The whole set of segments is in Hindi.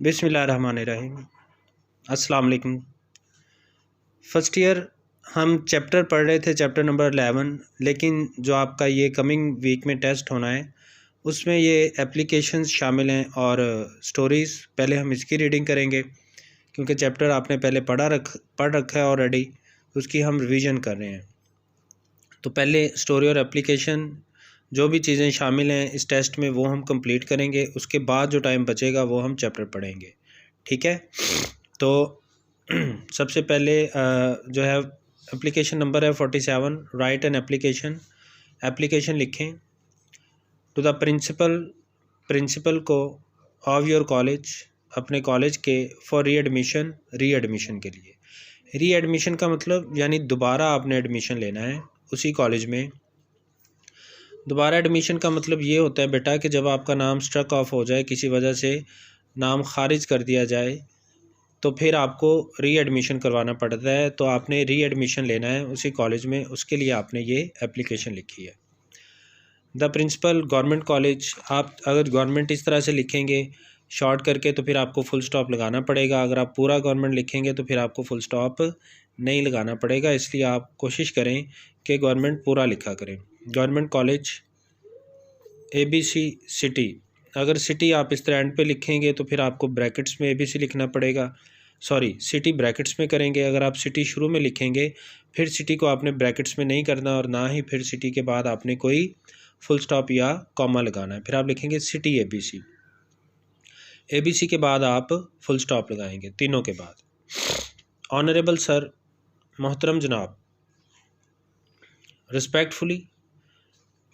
बिस्मिल्लाहिर्रहमानिर्रहीम। अस्सलाम वालेकुम। फ़र्स्ट ईयर हम चैप्टर पढ़ रहे थे, चैप्टर नंबर 11, लेकिन जो आपका ये कमिंग वीक में टेस्ट होना है उसमें ये एप्लीकेशंस शामिल हैं और स्टोरीज़। पहले हम इसकी रीडिंग करेंगे क्योंकि चैप्टर आपने पहले पढ़ रखा है ऑलरेडी, उसकी हम रिवीजन कर रहे हैं। तो पहले स्टोरी और एप्लीकेशन जो भी चीज़ें शामिल हैं इस टेस्ट में वो हम कंप्लीट करेंगे। उसके बाद जो टाइम बचेगा वो हम चैप्टर पढ़ेंगे, ठीक है। तो सबसे पहले जो है एप्लीकेशन नंबर है 47। राइट एन एप्लीकेशन लिखें टू द प्रिंसिपल को ऑफ योर कॉलेज, अपने कॉलेज के, फॉर रीएडमिशन के लिए। रीएडमिशन का मतलब यानी दोबारा आपने एडमिशन लेना है उसी कॉलेज में। दोबारा एडमिशन का मतलब ये होता है बेटा कि जब आपका नाम स्ट्रक ऑफ हो जाए, किसी वजह से नाम खारिज कर दिया जाए, तो फिर आपको रीएडमिशन करवाना पड़ता है। तो आपने रीएडमिशन लेना है उसी कॉलेज में, उसके लिए आपने ये एप्लीकेशन लिखी है। द प्रिंसिपल गवर्नमेंट कॉलेज, आप अगर गवर्नमेंट इस तरह से लिखेंगे शॉर्ट करके तो फिर आपको फुल स्टॉप लगाना पड़ेगा। अगर आप पूरा गवर्नमेंट लिखेंगे तो फिर आपको फुल स्टॉप नहीं लगाना पड़ेगा, इसलिए आप कोशिश करें कि गवर्नमेंट पूरा लिखा करें। गवर्नमेंट कॉलेज ABC सिटी, अगर सिटी आप इस तरह एंड पे लिखेंगे तो फिर आपको ब्रैकेट्स में ABC लिखना पड़ेगा। सॉरी, सिटी ब्रैकेट्स में करेंगे। अगर आप सिटी शुरू में लिखेंगे फिर सिटी को आपने ब्रैकेट्स में नहीं करना, और ना ही फिर सिटी के बाद आपने कोई फुल स्टॉप या कॉमा लगाना है। फिर आप लिखेंगे सिटी ABC के बाद आप फुल स्टॉप लगाएंगे तीनों के बाद। ऑनरेबल सर, मोहतरम जनाब, रिस्पेक्टफुली,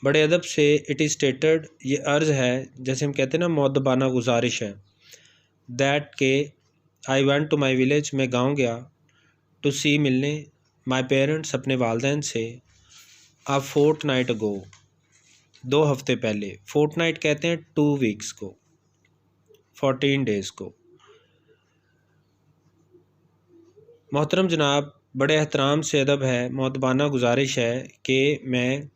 बड़े अदब से, इट इज़ स्टेटेड, ये अर्ज़ है, जैसे हम कहते हैं ना मुअद्दबाना गुजारिश है, दैट के I went to my village, मैं गाँव गया, टू सी, मिलने, माई पेरेंट्स, अपने वालदैन से, अ फोर्टनाइट अगो, 2 हफ्ते पहले। फोर्टनाइट कहते हैं 2 वीक्स को, 14 डेज़ को। मोहतरम जनाब, बड़े एहतराम से अदब है, मुअद्दबाना गुजारिश है कि मैं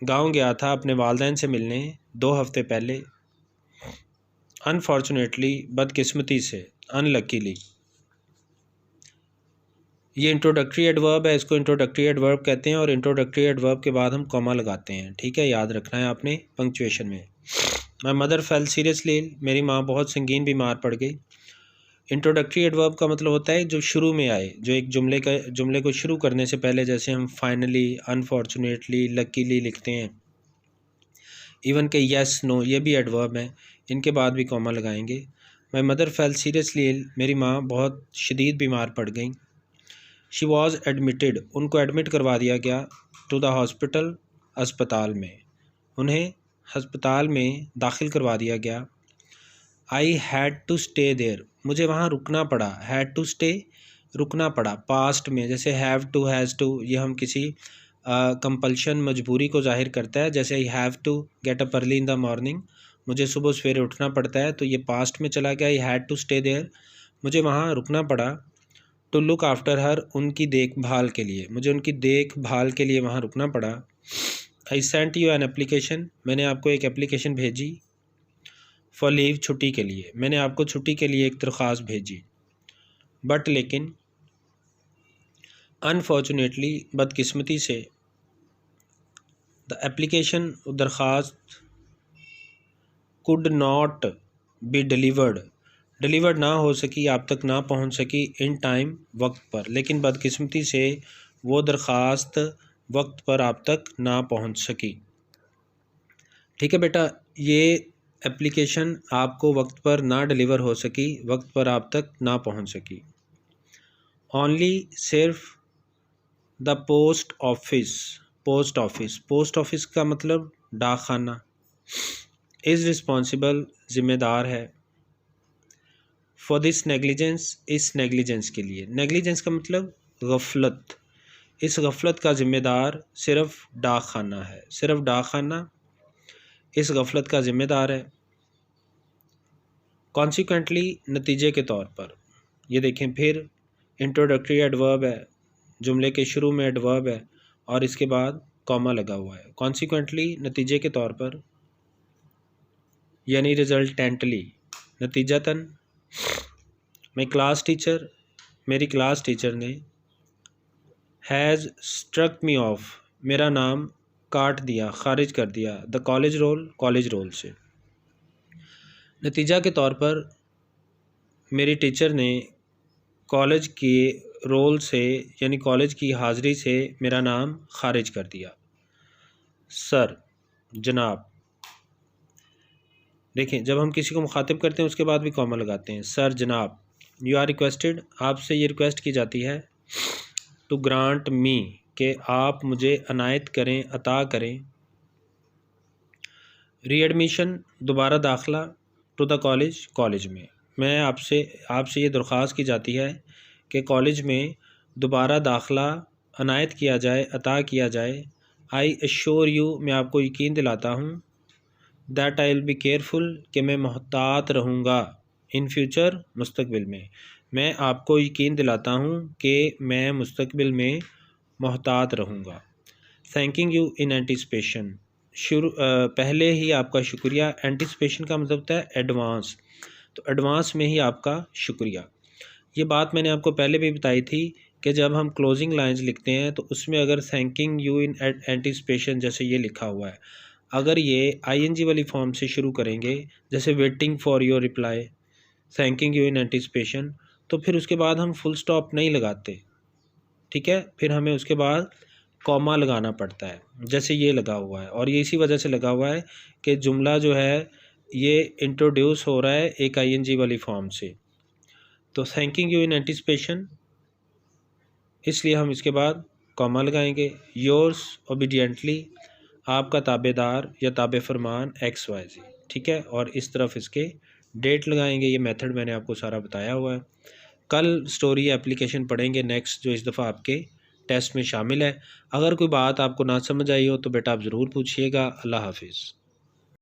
गाँव गया था अपने वालदैन से मिलने 2 हफ्ते पहले। अनफॉर्चुनेटली, बदकिस्मती से, अनलकीली, ये इंट्रोडक्टरी एडवर्ब है, इसको इंट्रोडक्टरी एडवर्ब कहते हैं और इंट्रोडक्टरी एडवर्ब के बाद हम कॉमा लगाते हैं, ठीक है, याद रखना है आपने पंक्चुएशन में। माई मदर फेल सीरियसली, मेरी माँ बहुत संगीन बीमार पड़ गई। इंट्रोडक्टरी एडवर्ब का मतलब होता है जो शुरू में आए, जो एक जुमले को शुरू करने से पहले, जैसे हम फाइनली, अनफॉर्चुनेटली, लकीली लिखते हैं। इवन के येस, नो, ये भी एडवर्ब हैं, इनके बाद भी कॉमा लगाएंगे। My mother fell seriously ill, मेरी माँ बहुत शदीद बीमार पड़ गई। शी वॉज एडमिटेड, उनको एडमिट करवा दिया गया। टू द हॉस्पिटल, अस्पताल में, उन्हें हस्पताल में दाखिल करवा दिया गया। I had to stay there, मुझे वहाँ रुकना पड़ा। हैड टू स्टे, रुकना पड़ा, पास्ट में, जैसे हैव टू, हैज़ टू, ये हम किसी कंपल्शन, मजबूरी को जाहिर करता है। जैसे I have to get up early in the morning, मुझे सुबह सवेरे उठना पड़ता है, तो ये पास्ट में चला गया। I had to stay there, मुझे वहाँ रुकना पड़ा। टू लुक आफ्टर हर, उनकी देखभाल के लिए, मुझे उनकी देखभाल के लिए वहाँ रुकना पड़ा। I sent you an application, मैंने आपको एक एप्लीकेशन भेजी। फॉर लीव, छुट्टी के लिए, मैंने आपको छुट्टी के लिए एक दरख्वास्त भेजी। बट, लेकिन, अनफॉर्चुनेटली, बदकिस्मती से, द एप्लीकेशन, दरख्वास्त, कुड नॉट बी डिलीवर्ड ना हो सकी, आप तक ना पहुंच सकी, इन टाइम, वक्त पर, लेकिन बदकिस्मती से वो दरख्वास्त वक्त पर आप तक ना पहुंच सकी। ठीक है बेटा, ये एप्लीकेशन आपको वक्त पर ना डिलीवर हो सकी, वक्त पर आप तक ना पहुंच सकी। ओनली, सिर्फ, द पोस्ट ऑफिस का मतलब डाक खाना। इज़ रिस्पॉन्सिबल, ज़िम्मेदार है। फॉर दिस नेग्लिजेंस, इस नेग्लिजेंस के लिए। नेग्लिजेंस का मतलब गफलत, इस गफलत का ज़िम्मेदार सिर्फ डाक खाना है, सिर्फ डाक खाना इस गफलत का ज़िम्मेदार है। कॉन्सिक्वेंटली, नतीजे के तौर पर, ये देखें फिर इंट्रोडक्टरी एडवर्ब है, जुमले के शुरू में एडवर्ब है और इसके बाद कॉमा लगा हुआ है। कॉन्सिक्वेंटली, नतीजे के तौर पर, यानी रिजल्टेंटली, नतीजतन माई क्लास टीचर, मेरी क्लास टीचर ने हैज़ स्ट्रक मी ऑफ, मेरा नाम काट दिया, खारिज कर दिया, the college roll, college roll से। नतीजा के तौर पर मेरी टीचर ने कॉलेज के रोल से यानी कॉलेज की हाज़िरी से मेरा नाम खारिज कर दिया। सर, जनाब, देखें जब हम किसी को मुखातिब करते हैं उसके बाद भी कॉमा लगाते हैं। सर, जनाब, यू आर रिक्वेस्टेड, आपसे ये रिक्वेस्ट की जाती है, टू ग्रांट मी, कि आप मुझे अनायत करें, अता करें, रीएडमिशन, दोबारा दाखिला, टू द कॉलेज, कॉलेज में। मैं आपसे ये दरख्वास्त की जाती है कि कॉलेज में दोबारा दाखिला अनायत किया जाए, अता किया जाए। आई एश्योर यू, मैं आपको यकीन दिलाता हूँ, that I will be careful, कि मैं मोहतात रहूँगा, इन फ्यूचर, मुस्तकबिल में। मैं आपको यकीन दिलाता हूँ कि मैं मुस्तकबिल में मोहतात रहूँगा। थैंकिंग यू इन एंटिसिपेशन, पहले ही आपका शुक्रिया। एंटिसिपेशन का मतलब होता है एडवांस, तो एडवांस में ही आपका शुक्रिया। ये बात मैंने आपको पहले भी बताई थी कि जब हम क्लोजिंग लाइंस लिखते हैं तो उसमें अगर थैंकिंग यू इन एंटिसिपेशन जैसे ये लिखा हुआ है, अगर ये आईएनजी वाली फॉर्म से शुरू करेंगे, जैसे waiting for your reply, thanking you in anticipation, तो फिर उसके बाद हम फुल स्टॉप नहीं लगाते, ठीक है, फिर हमें उसके बाद कॉमा लगाना पड़ता है, जैसे ये लगा हुआ है। और ये इसी वजह से लगा हुआ है कि जुमला जो है ये इंट्रोड्यूस हो रहा है एक आईएनजी वाली फॉर्म से। तो थैंकिंग यू इन एंटिसिपेशन, इसलिए हम इसके बाद कॉमा लगाएंगे। योर्स ओबीडियंटली, आपका ताबेदार या ताबे फरमान XYZ, ठीक है, और इस तरफ इसके डेट लगाएंगे। ये मेथड मैंने आपको सारा बताया हुआ है। कल स्टोरी एप्लीकेशन पढ़ेंगे नेक्स्ट, जो इस दफ़ा आपके टेस्ट में शामिल है। अगर कोई बात आपको ना समझ आई हो तो बेटा आप ज़रूर पूछिएगा। अल्लाह हाफिज़।